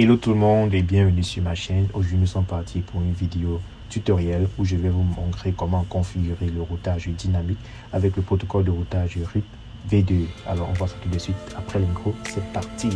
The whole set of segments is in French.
Hello tout le monde et bienvenue sur ma chaîne. Aujourd'hui nous sommes partis pour une vidéo tutoriel où je vais vous montrer comment configurer le routage dynamique avec le protocole de routage RIP V2. Alors on voit ça tout de suite après l'intro, c'est parti.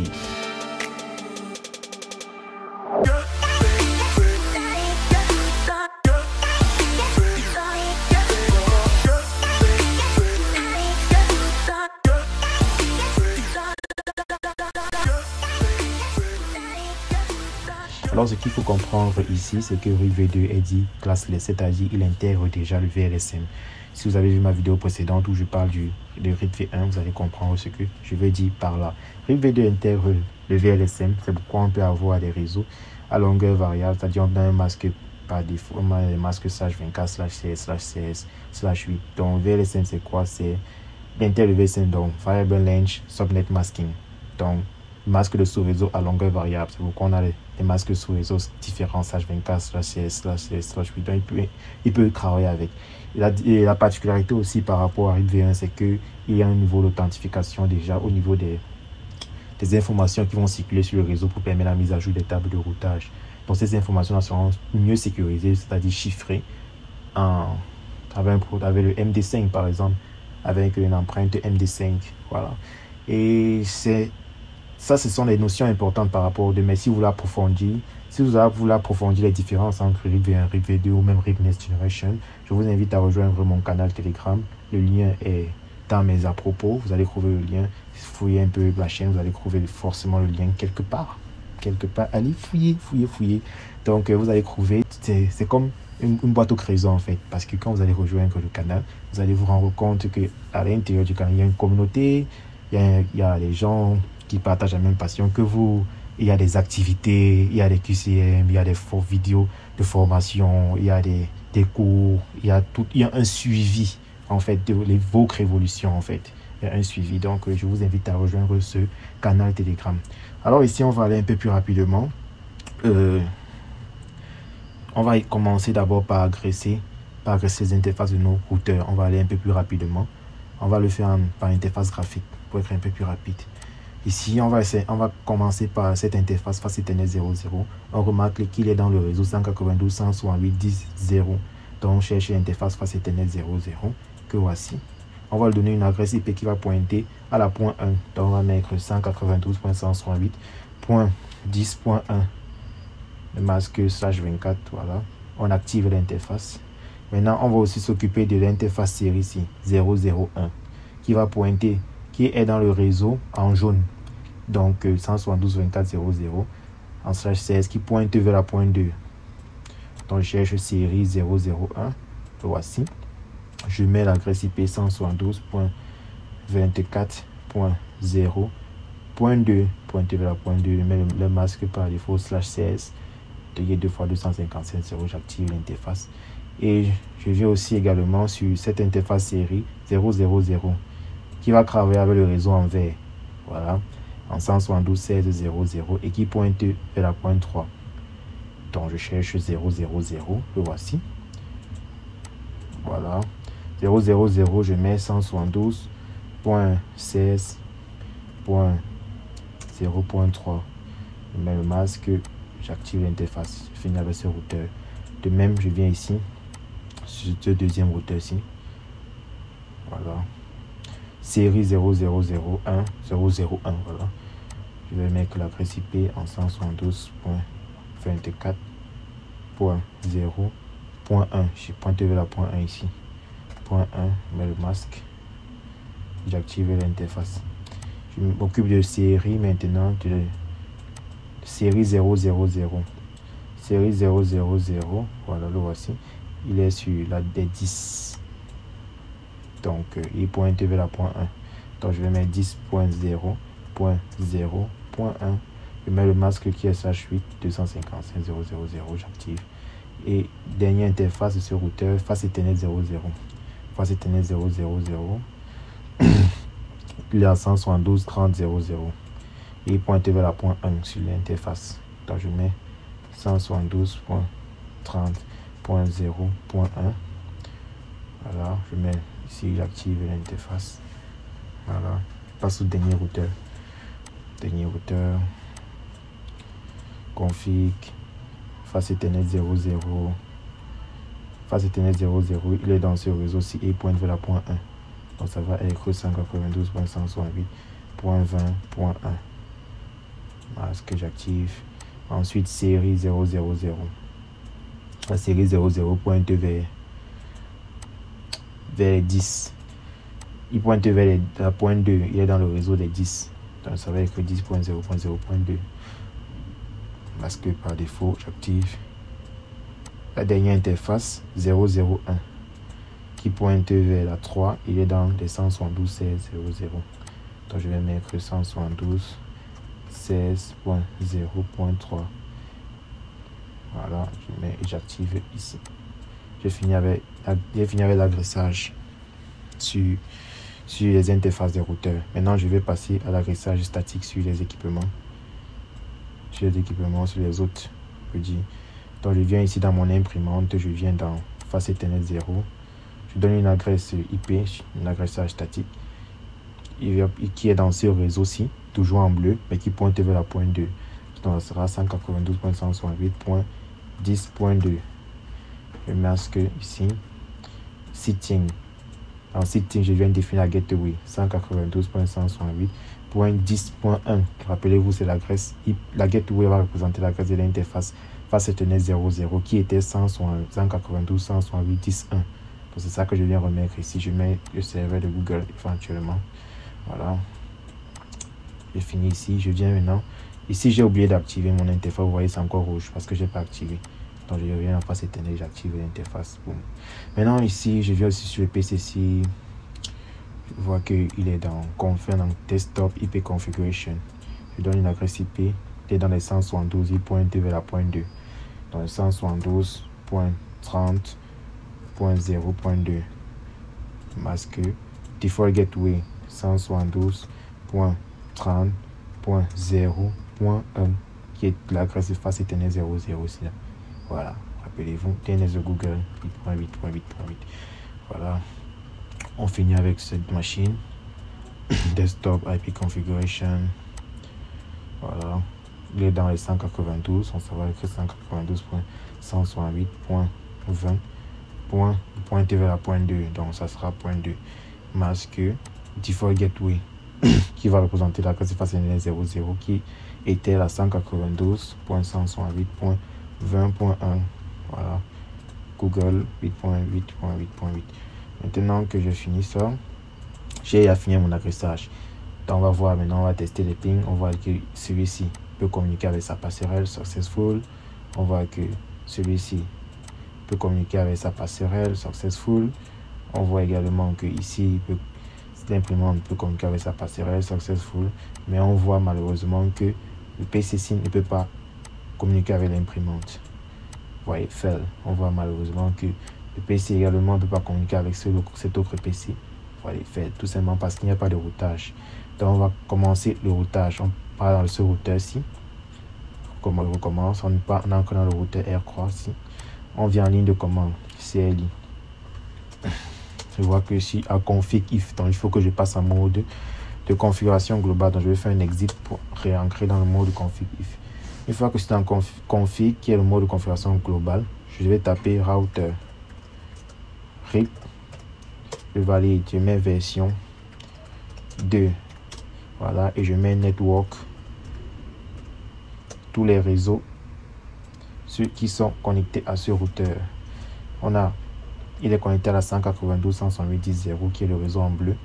Alors ce qu'il faut comprendre ici, c'est que RIP V2 est dit classless, c'est-à-dire il intègre déjà le VLSM. Si vous avez vu ma vidéo précédente où je parle de RIP V1, vous allez comprendre ce que je veux dire par là. RIP V2 intègre le VLSM, c'est pourquoi on peut avoir des réseaux à longueur variable, c'est-à-dire on a un masque par défaut, on a un masque /24/CS/CS/8. Donc VLSM c'est quoi? C'est l'intègre le VLSM, donc Variable Length Subnet Masking. Donc masque de sous-réseau à longueur variable, c'est pourquoi on a des masques sous-réseau différents /24/CS/CS/8. Donc il peut travailler avec. Et la particularité aussi par rapport à RIP V1, c'est qu'il y a un niveau d'authentification déjà au niveau des informations qui vont circuler sur le réseau pour permettre la mise à jour des tables de routage. Donc ces informations seront mieux sécurisées, c'est-à-dire chiffrées avec le MD5 par exemple, avec une empreinte MD5. Voilà. Et ça, ce sont les notions importantes par rapport aux deux. Mais si vous voulez approfondir, les différences entre RIP V1, RIP V2 ou même RIP Next Generation, je vous invite à rejoindre mon canal Telegram. Le lien est dans mes à propos. Vous allez trouver le lien. Fouillez un peu la chaîne, vous allez trouver forcément le lien quelque part. Allez fouiller. Donc, vous allez trouver, c'est comme une boîte au trésor en fait. Parce que quand vous allez rejoindre le canal, vous allez vous rendre compte qu'à l'intérieur du canal, il y a une communauté, il y a des gens qui partagent la même passion que vous. Il y a des activités, il y a des QCM, il y a des vidéos de formation, il y a des cours, il y a un suivi en fait de vos révolutions en fait. Il y a un suivi. Donc je vous invite à rejoindre ce canal Telegram. Alors ici on va aller un peu plus rapidement. On va commencer d'abord par agresser les interfaces de nos routeurs. On va aller un peu plus rapidement. On va le faire par interface graphique pour être un peu plus rapide. Ici, on va commencer par cette interface face Ethernet 00. On remarque qu'il est dans le réseau 192.168.10.0. Donc, on cherche l'interface face Ethernet 00 que voici. On va lui donner une adresse IP qui va pointer à la point 1. Donc, on va mettre 192.168.10.1. Le masque /24. Voilà. On active l'interface. Maintenant, on va aussi s'occuper de l'interface série ici, 001, qui va pointer, qui est dans le réseau en jaune. Donc 172.24.0.0 en /16 qui pointe vers la pointe 2. Donc je cherche série 001. Voici. Je mets l'adresse IP 172.24.0.2 pointé vers la pointe 2. Je mets le masque par défaut /16. Il y a 2 fois 257.0. J'active l'interface. Et je viens aussi également sur cette interface série 000 qui va travailler avec le réseau en vert. Voilà. En 172.16.0.0 et qui pointe vers la pointe 3. Donc je cherche 000, le voici. Voilà. 000, je mets 172.16.0.3. Je mets le masque, j'active l'interface. Je finis avec ce routeur. De même, je viens ici, sur ce deuxième routeur-ci. Voilà. Série 0001, voilà. Je vais mettre l'adresse IP en 172.24.0.1. Je pointe vers la point 1 ici. Point 1, je mets le masque. J'active l'interface. Je m'occupe de série maintenant, de série 000. Série 000, voilà, le voici. Il est sur la D10. Donc, il pointe vers la point 1. Donc, je vais mettre 10.0.0.1. Je mets le masque qui est /8 255.0.0.0. J'active. Et dernière interface de ce routeur, face Ethernet 00. Face Ethernet 000. Il est à 172.30.0.0. Il pointe vers la point 1 sur l'interface. Donc, je mets 172.30.0.1. Voilà, je mets ici, j'active l'interface. Voilà, je passe au dernier routeur. config, face Ethernet 00. Face Ethernet 00, il est dans ce réseau-ci et il pointe vers la point 1. Donc ça va être 192.168.20.1. Masque, j'active. Ensuite, série 000. La série 00 pointe vers les 10. Il pointe vers la pointe 2. Il est dans le réseau des 10. Donc ça va être 10.0.0.2. Masque par défaut, j'active. La dernière interface 001 qui pointe vers la 3. Il est dans les 172.16.00. Donc je vais mettre 172.16.0.3. Voilà, je mets et j'active ici. J'ai fini avec l'agressage sur les interfaces des routeurs. Maintenant, je vais passer à l'agressage statique sur les équipements. Sur les autres petits. Donc, je viens ici dans mon imprimante. Je viens dans face Ethernet 0. Je donne une adresse IP, un agressage statique, qui est dans ce réseau-ci, toujours en bleu, mais qui pointe vers la pointe 2. Donc, ça sera 192.168.10.2. Je masque ici. Sitting. En sitting, je viens de définir la gateway 192.168.10.1. Rappelez-vous, c'est l'adresse. La gateway va représenter l'adresse de l'interface face Ethernet 00 qui était 192.168.10.1. Donc c'est ça que je viens remettre ici. Je mets le serveur de Google éventuellement. Voilà. J'ai fini ici. Je viens maintenant. Ici, j'ai oublié d'activer mon interface. Vous voyez, c'est encore rouge parce que je n'ai pas activé. Donc je reviens en face Ethernet, j'active l'interface. Maintenant ici, je viens aussi sur le PC-ci. Je vois qu'il est dans Confirm Desktop IP Configuration. Je donne une adresse IP. Il est dans les 172. Il pointe vers la pointe 2. Dans les 172.30.0.2. Masque. Default Gateway 172.30.0.1 qui est l'adresse face Ethernet 00 aussi là. Voilà, rappelez-vous, DNS de Google 8.8.8.8. Voilà, on finit avec cette machine. Desktop IP Configuration. Voilà, il est dans les 192. On saura que 192.168.20. Pointer vers la pointe 2. Donc, ça sera point 2. Masque, Default Gateway qui va représenter la classe face 00 qui était la 192.168.20.1. Voilà, Google 8.8.8.8. Maintenant que j'ai fini ça, j'ai affiné mon agressage. Donc on va voir maintenant, on va tester les pings. On voit que celui-ci peut communiquer avec sa passerelle successful. On voit que celui-ci peut communiquer avec sa passerelle successful. On voit également que ici l'imprimante peut communiquer avec sa passerelle successful. Mais on voit malheureusement que le PCC ne peut pas communiquer avec l'imprimante. Vous voyez, fail. On voit malheureusement que le PC également ne peut pas communiquer avec cet autre PC. Vous voyez, fail. Tout simplement parce qu'il n'y a pas de routage. Donc on va commencer le routage. On part dans ce routeur-ci. Comme on recommence, on entre dans le routeur R3 ici. On vient en ligne de commande CLI. Je vois que ici à config if, donc il faut que je passe en mode de configuration globale. Donc je vais faire un exit pour réancrer dans le mode config if. Une fois que c'est en config, qui est le mode de configuration globale, je vais taper router RIP. Je valide, je mets version 2. Voilà, et je mets network. Tous les réseaux, ceux qui sont connectés à ce routeur. Il est connecté à la 192.168.10.0 qui est le réseau en bleu.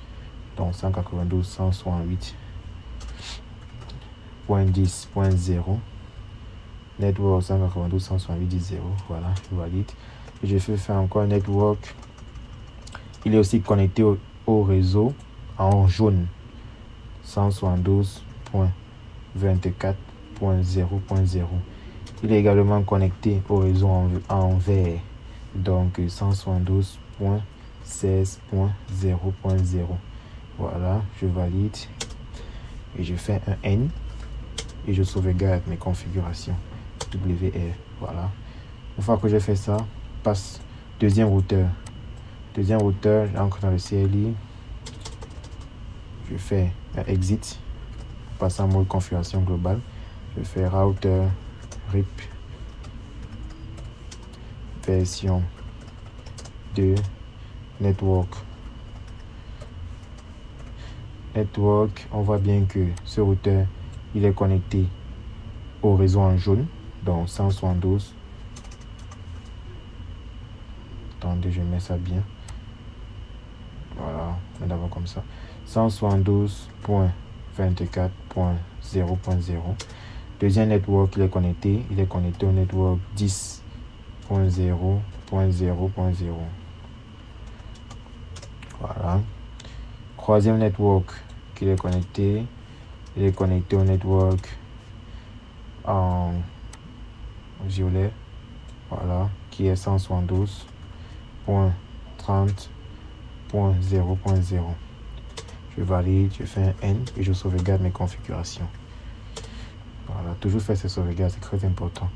Donc 192.168.10.0. Network 192.168.10.0. Voilà, je valide. Et je fais faire encore un network. Il est aussi connecté au réseau en jaune 172.24.0.0. Il est également connecté au réseau en vert. Donc 172.16.0.0. Voilà, je valide et je fais un N et je sauvegarde mes configurations WR. Voilà, une fois que j'ai fait ça, passe deuxième routeur, j'entre dans le CLI, je fais un exit, passe en mode configuration globale, je fais router RIP version 2 network. On voit bien que ce routeur il est connecté au réseau en jaune, donc 172. Attendez, je mets ça bien. Voilà, on est d'abord comme ça. 172.24.0.0. Deuxième network, il est connecté au network 10.0.0.0. Voilà. Troisième network qu'il est connecté, il est connecté au network en violet, voilà, qui est 172.30.0.0. Je valide, je fais un N et je sauvegarde mes configurations. Voilà, toujours faire ces sauvegardes, c'est très important.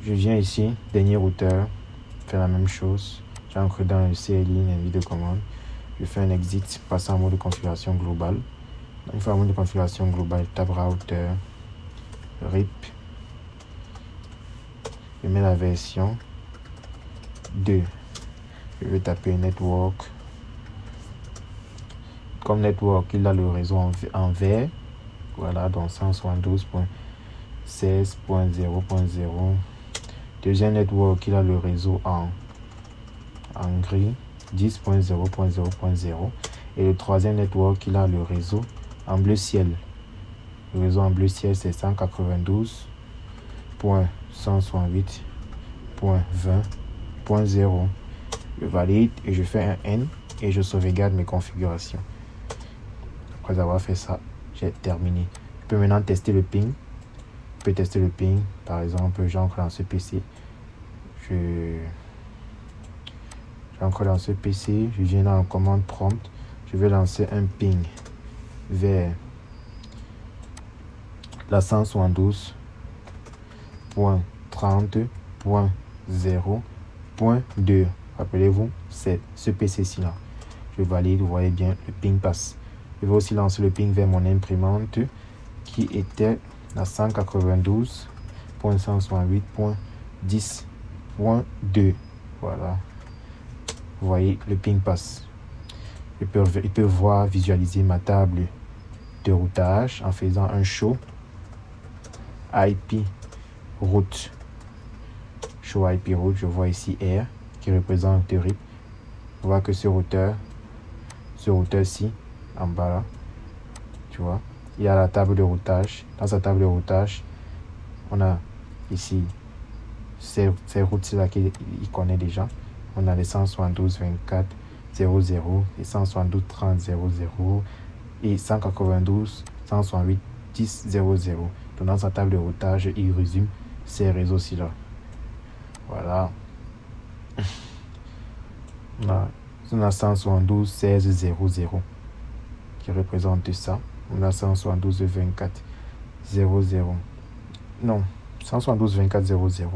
Je viens ici, dernier routeur, faire la même chose. J'entre dans le CLI, l'invite de commande. Je fais un exit, passer en mode de configuration globale. Une fois en mode de configuration globale, tab router, RIP. Je mets la version 2. Je vais taper network. Comme network, il a le réseau en vert. Voilà, donc 172.16.0.0. Deuxième network, il a le réseau en gris, 10.0.0.0. Et le troisième network, il a le réseau en bleu ciel. Le réseau en bleu ciel, c'est 192.168.20.0. Je valide et je fais un N et je sauvegarde mes configurations. Après avoir fait ça, j'ai terminé. Je peux maintenant tester le ping. Je peux tester le ping. Par exemple, j'entre dans ce PC. J'entre dans ce PC. Je viens dans la commande prompt. Je vais lancer un ping vers la 172.30.0.2. Rappelez-vous, c'est ce PC-ci là. Je valide, vous voyez bien, le ping passe. Je vais aussi lancer le ping vers mon imprimante qui était la 192.168.10.2. Voilà. Vous voyez, le ping passe. Il peut voir, visualiser ma table de routage en faisant un show IP route. Show IP route, je vois ici R qui représente le RIP. On voit que ce routeur-ci, en bas là, tu vois, il y a la table de routage. Dans sa table de routage, on a ici ces routes là qu'il connaît déjà. On a les 172.24.0.0 et 172.30.0.0 et 192.168.10.0.0. Donc dans sa table de routage, il résume ces réseaux-ci là. Voilà. On a 172.16.0.0 qui représente ça. On a 172.24.0.0. Non, 172.24.0.0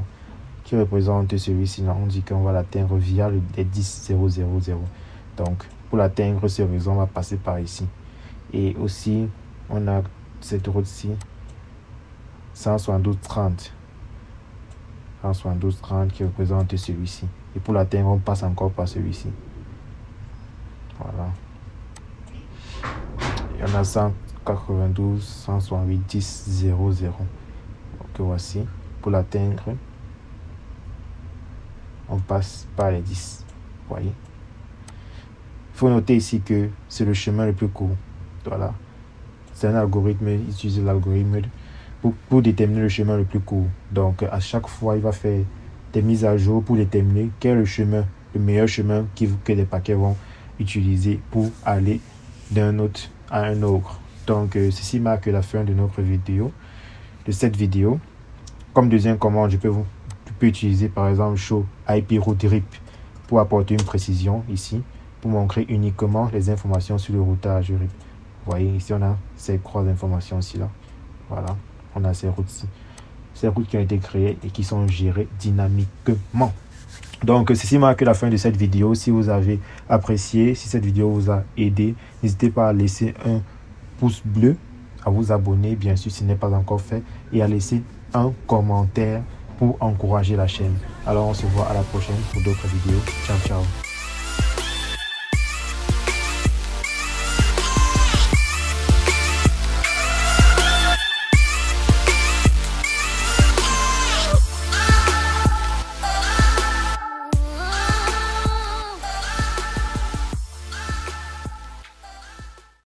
qui représente celui-ci. On dit qu'on va l'atteindre via le 10.0.0.0. Donc, pour l'atteindre, ce réseau, on va passer par ici. Et aussi, on a cette route-ci, 172.30. 172.30 qui représente celui-ci. Et pour l'atteindre, on passe encore par celui-ci. Voilà. Il y en a 192.168.10.0.0. Donc voici. Pour l'atteindre, on passe par les 10. Vous voyez. Il faut noter ici que c'est le chemin le plus court. Voilà. C'est un algorithme, utiliser l'algorithme pour déterminer le chemin le plus court. Donc à chaque fois, il va faire des mises à jour pour déterminer quel est le chemin, le meilleur chemin que les paquets vont utiliser pour aller d'un autre à un autre. Donc ceci marque la fin de notre vidéo, de cette vidéo. Comme deuxième commande, tu peux utiliser par exemple show IP route RIP pour apporter une précision ici, pour montrer uniquement les informations sur le routage RIP. Vous voyez ici on a ces trois informations ici là. Voilà, on a ces routes-ci. Ces routes qui ont été créées et qui sont gérées dynamiquement. Donc ceci marque la fin de cette vidéo. Si vous avez apprécié, si cette vidéo vous a aidé, n'hésitez pas à laisser un pouce bleu, à vous abonner bien sûr si ce n'est pas encore fait, et à laisser un commentaire pour encourager la chaîne. Alors on se voit à la prochaine pour d'autres vidéos. Ciao, ciao.